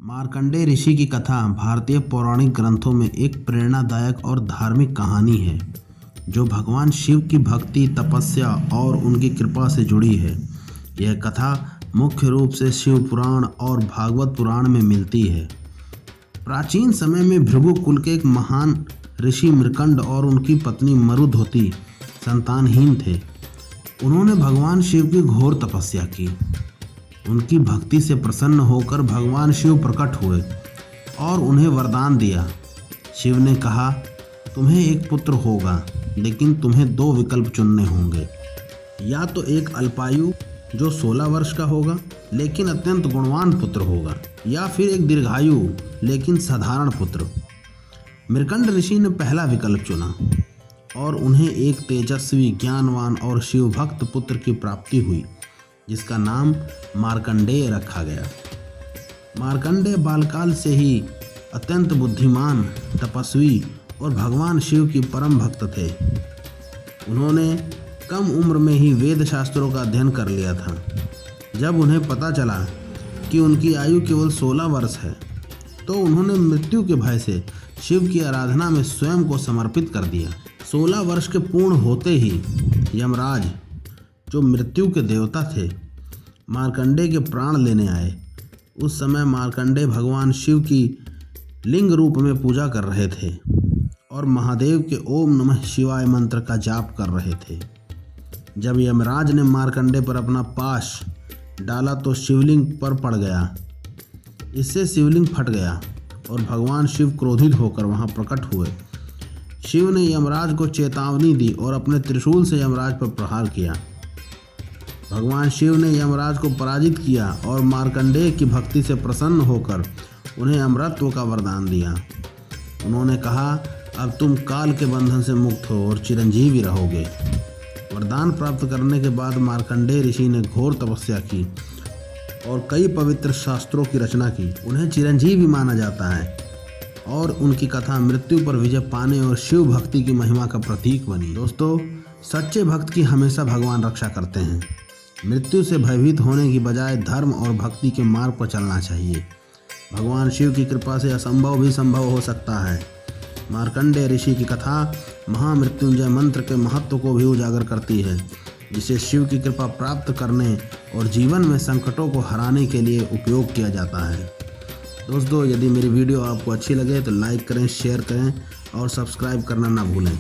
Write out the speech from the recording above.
मार्कंडेय ऋषि की कथा भारतीय पौराणिक ग्रंथों में एक प्रेरणादायक और धार्मिक कहानी है जो भगवान शिव की भक्ति, तपस्या और उनकी कृपा से जुड़ी है। यह कथा मुख्य रूप से शिव पुराण और भागवत पुराण में मिलती है। प्राचीन समय में भृगु कुल के एक महान ऋषि मृकंड और उनकी पत्नी मरुधोती संतानहीन थे। उन्होंने भगवान शिव की घोर तपस्या की। उनकी भक्ति से प्रसन्न होकर भगवान शिव प्रकट हुए और उन्हें वरदान दिया। शिव ने कहा, तुम्हें एक पुत्र होगा, लेकिन तुम्हें दो विकल्प चुनने होंगे। या तो एक अल्पायु जो 16 वर्ष का होगा लेकिन अत्यंत गुणवान पुत्र होगा, या फिर एक दीर्घायु लेकिन साधारण पुत्र। मृकंड ऋषि ने पहला विकल्प चुना और उन्हें एक तेजस्वी, ज्ञानवान और शिव भक्त पुत्र की प्राप्ति हुई, जिसका नाम मार्कंडेय रखा गया। मार्कंडेय बालकाल से ही अत्यंत बुद्धिमान, तपस्वी और भगवान शिव की परम भक्त थे। उन्होंने कम उम्र में ही वेद शास्त्रों का अध्ययन कर लिया था। जब उन्हें पता चला कि उनकी आयु केवल 16 वर्ष है, तो उन्होंने मृत्यु के भय से शिव की आराधना में स्वयं को समर्पित कर दिया। 16 वर्ष के पूर्ण होते ही यमराज, जो मृत्यु के देवता थे, मार्कंडेय के प्राण लेने आए। उस समय मार्कंडेय भगवान शिव की लिंग रूप में पूजा कर रहे थे और महादेव के ओम नमः शिवाय मंत्र का जाप कर रहे थे। जब यमराज ने मार्कंडेय पर अपना पाश डाला तो शिवलिंग पर पड़ गया। इससे शिवलिंग फट गया और भगवान शिव क्रोधित होकर वहां प्रकट हुए। शिव ने यमराज को चेतावनी दी और अपने त्रिशूल से यमराज पर प्रहार किया। भगवान शिव ने यमराज को पराजित किया और मार्कंडेय की भक्ति से प्रसन्न होकर उन्हें अमरत्व का वरदान दिया। उन्होंने कहा, अब तुम काल के बंधन से मुक्त हो और चिरंजीवी रहोगे। वरदान प्राप्त करने के बाद मार्कंडेय ऋषि ने घोर तपस्या की और कई पवित्र शास्त्रों की रचना की। उन्हें चिरंजीवी माना जाता है और उनकी कथा मृत्यु पर विजय पाने और शिव भक्ति की महिमा का प्रतीक बनी। दोस्तों, सच्चे भक्त की हमेशा भगवान रक्षा करते हैं। मृत्यु से भयभीत होने की बजाय धर्म और भक्ति के मार्ग पर चलना चाहिए। भगवान शिव की कृपा से असंभव भी संभव हो सकता है। मार्कंडेय ऋषि की कथा महामृत्युंजय मंत्र के महत्व को भी उजागर करती है, जिसे शिव की कृपा प्राप्त करने और जीवन में संकटों को हराने के लिए उपयोग किया जाता है। दोस्तों, यदि मेरी वीडियो आपको अच्छी लगे तो लाइक करें, शेयर करें और सब्सक्राइब करना ना भूलें।